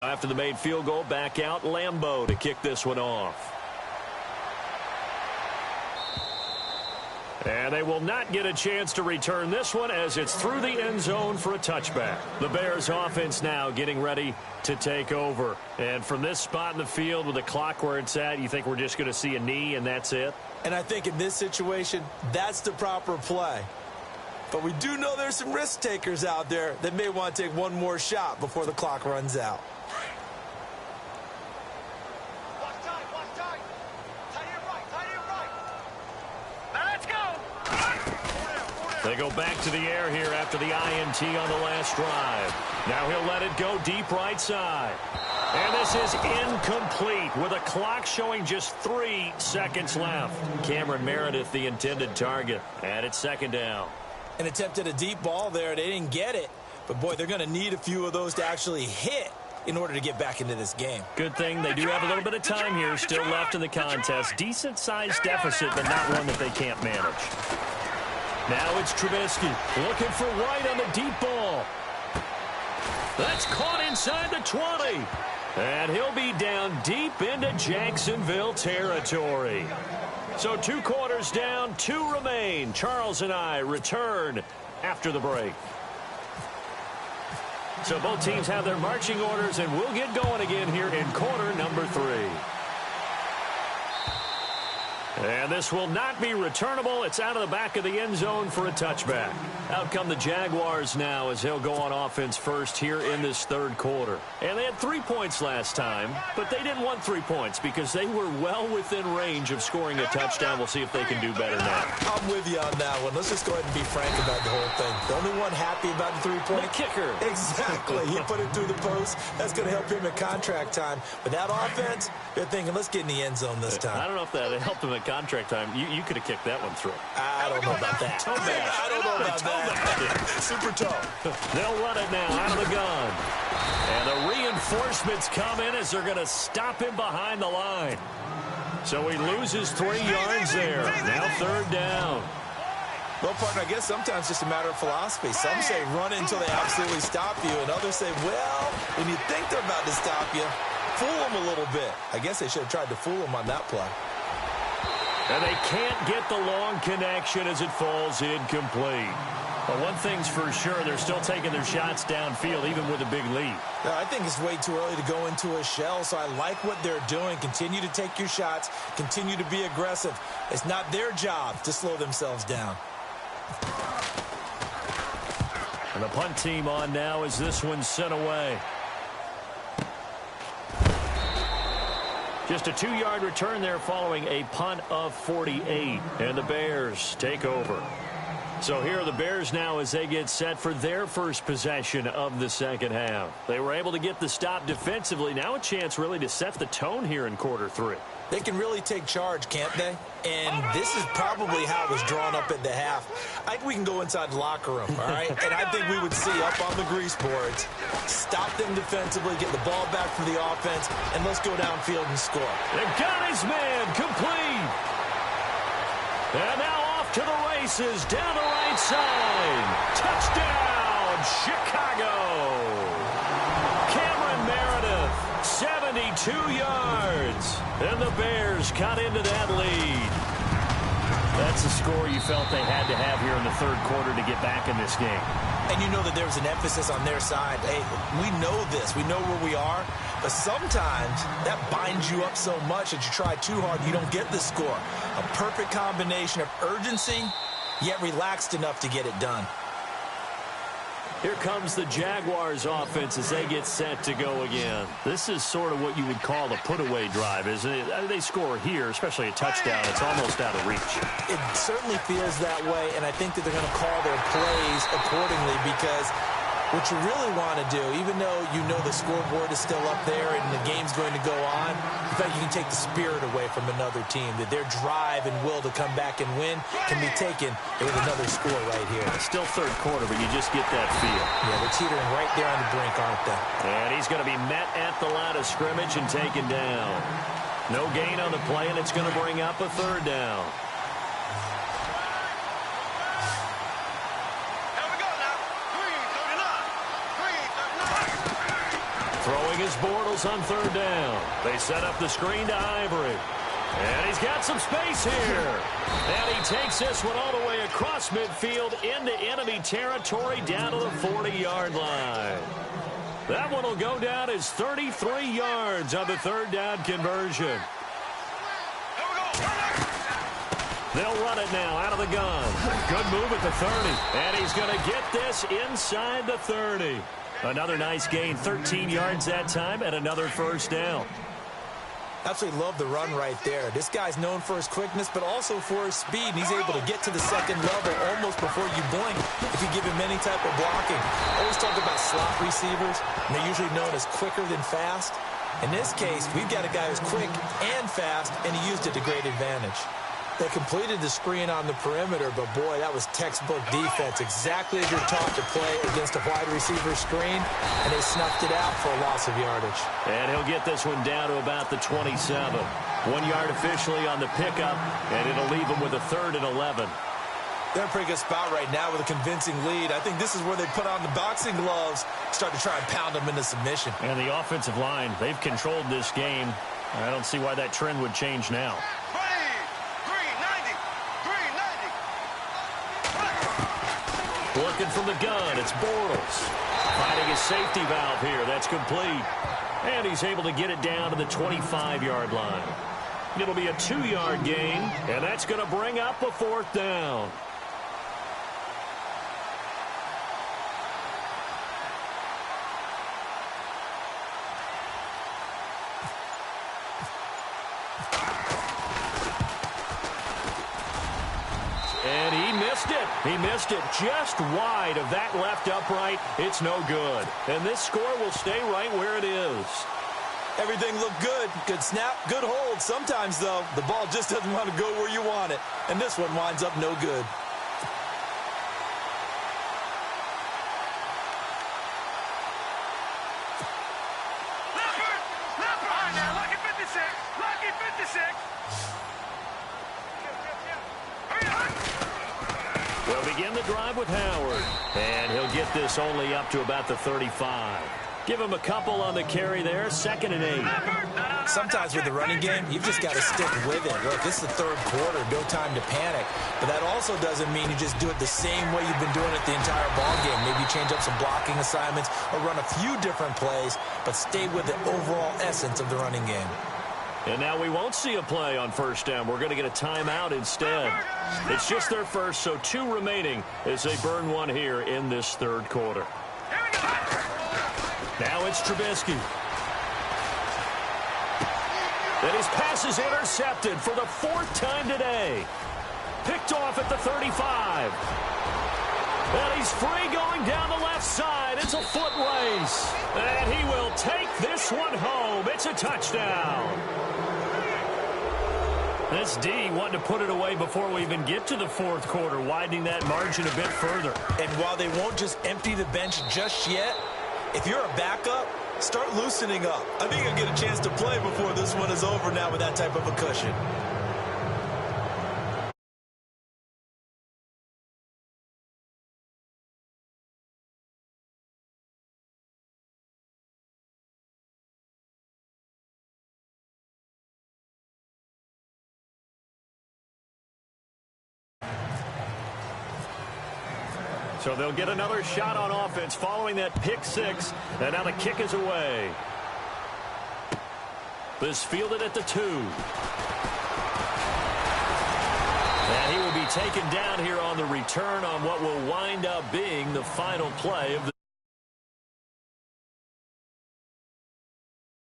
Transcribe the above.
After the made field goal, back out Lambeau to kick this one off. And they will not get a chance to return this one as it's through the end zone for a touchback. The Bears offense now getting ready to take over. And from this spot in the field with the clock where it's at, you think we're just going to see a knee and that's it? And I think in this situation, that's the proper play. But we do know there's some risk takers out there that may want to take one more shot before the clock runs out. They go back to the air here after the INT on the last drive. Now he'll let it go deep right side. And this is incomplete with a clock showing just 3 seconds left. Cameron Meredith, the intended target. And it's second down. And attempted a deep ball there. They didn't get it. But, boy, they're going to need a few of those to actually hit in order to get back into this game. Good thing they do have a little bit of time here still left in the contest. Decent-sized deficit, but not one that they can't manage. Now it's Trubisky looking for White on the deep ball. That's caught inside the 20. And he'll be down deep into Jacksonville territory. So 2 quarters down, 2 remain. Charles and I return after the break. So both teams have their marching orders, and we'll get going again here in quarter number 3. And this will not be returnable. It's out of the back of the end zone for a touchback. Out come the Jaguars now as they'll go on offense first here in this third quarter. And they had 3 points last time, but they didn't want 3 points because they were well within range of scoring a touchdown. We'll see if they can do better now. I'm with you on that one. Let's just go ahead and be frank about the whole thing. The only one happy about the 3-point. The kicker. Exactly. He put it through the post. That's going to help him at contract time. But that offense, they're thinking, let's get in the end zone this time. I don't know if that helped him at contract time. You could have kicked that one through. I don't know about that. Toe bash. I don't know about that. Super toe. They'll run it now out of the gun. And the reinforcements come in as they're going to stop him behind the line. So he loses 3 yards there. Now third down. Well, partner, I guess sometimes it's just a matter of philosophy. Some say run it until they absolutely stop you, and others say, well, when you think they're about to stop you, fool them a little bit. I guess they should have tried to fool them on that play. And they can't get the long connection as it falls incomplete. But one thing's for sure, they're still taking their shots downfield, even with a big lead. No, I think it's way too early to go into a shell, so I like what they're doing. Continue to take your shots. Continue to be aggressive. It's not their job to slow themselves down. And the punt team on now as this one's sent away. Just a 2-yard return there following a punt of 48. And the Bears take over. So here are the Bears now as they get set for their first possession of the second half. They were able to get the stop defensively. Now a chance really to set the tone here in quarter 3. They can really take charge, can't they? And this is probably how it was drawn up at the half. I think we can go inside the locker room, all right? And I think we would see up on the grease boards, stop them defensively, get the ball back from the offense, and let's go downfield and score. They've got his man complete. And now off to the races down the right side. Touchdown, Chicago. Cameron Meredith, 72 yards. And the Bears cut into that lead. That's the score you felt they had to have here in the third quarter to get back in this game. And you know that there was an emphasis on their side. Hey, we know this. We know where we are. But sometimes that binds you up so much that you try too hard, you don't get the score. A perfect combination of urgency, yet relaxed enough to get it done. Here comes the Jaguars offense as they get set to go again. This is sort of what you would call the put-away drive, isn't it? They score here, especially a touchdown. It's almost out of reach. It certainly feels that way, and I think that they're going to call their plays accordingly because what you really want to do, even though you know the scoreboard is still up there and the game's going to go on, in fact, you can take the spirit away from another team, that their drive and will to come back and win can be taken with another score right here. Still third quarter, but you just get that feel. Yeah, they're teetering right there on the brink, aren't they? And he's going to be met at the line of scrimmage and taken down. No gain on the play, and it's going to bring up a third down. Throwing is Bortles on third down. They set up the screen to Ivory. And he's got some space here. And he takes this one all the way across midfield into enemy territory down to the 40-yard line. That one will go down as 33 yards on the third down conversion. They'll run it now out of the gun. Good move at the 30. And he's going to get this inside the 30. Another nice gain, 13 yards that time, and another first down. Absolutely love the run right there. This guy's known for his quickness, but also for his speed. He's able to get to the second level almost before you blink if you give him any type of blocking. Always talk about slot receivers, and they're usually known as quicker than fast. In this case, we've got a guy who's quick and fast, and he used it to great advantage. They completed the screen on the perimeter, but boy, that was textbook defense. Exactly as you're taught to play against a wide receiver screen, and they snuffed it out for a loss of yardage. And he'll get this one down to about the 27. 1 yard officially on the pickup, and it'll leave them with a 3rd and 11. They're in a pretty good spot right now with a convincing lead. I think this is where they put on the boxing gloves, start to try and pound them into submission. And the offensive line, they've controlled this game. I don't see why that trend would change now. Looking from the gun, it's Bortles. Finding his safety valve here. That's complete. And he's able to get it down to the 25-yard line. It'll be a 2-yard gain, and that's going to bring up a 4th down. And he missed it. He missed it just wide of that left upright. It's no good. And this score will stay right where it is. Everything looked good. Good snap, good hold. Sometimes, though, the ball just doesn't want to go where you want it. And this one winds up no good. We'll begin the drive with Howard. And he'll get this only up to about the 35. Give him a couple on the carry there. 2nd and 8. Sometimes with the running game, you've just got to stick with it. Look, this is the 3rd quarter. No time to panic. But that also doesn't mean you just do it the same way you've been doing it the entire ball game. Maybe change up some blocking assignments or run a few different plays, but stay with the overall essence of the running game. And now we won't see a play on 1st down. We're going to get a timeout instead. It's just their first, so 2 remaining as they burn one here in this 3rd quarter. Now it's Trubisky. And his pass is intercepted for the 4th time today. Picked off at the 35. And he's free going down the left side. It's a foot race. And he will take this one home. It's a touchdown. This D wanting to put it away before we even get to the 4th quarter, widening that margin a bit further. And while they won't just empty the bench just yet, if you're a backup, start loosening up. I think you'll get a chance to play before this one is over now with that type of a cushion. So they'll get another shot on offense following that pick 6. And now the kick is away. This fielded at the 2. And he will be taken down here on the return on what will wind up being the final play of the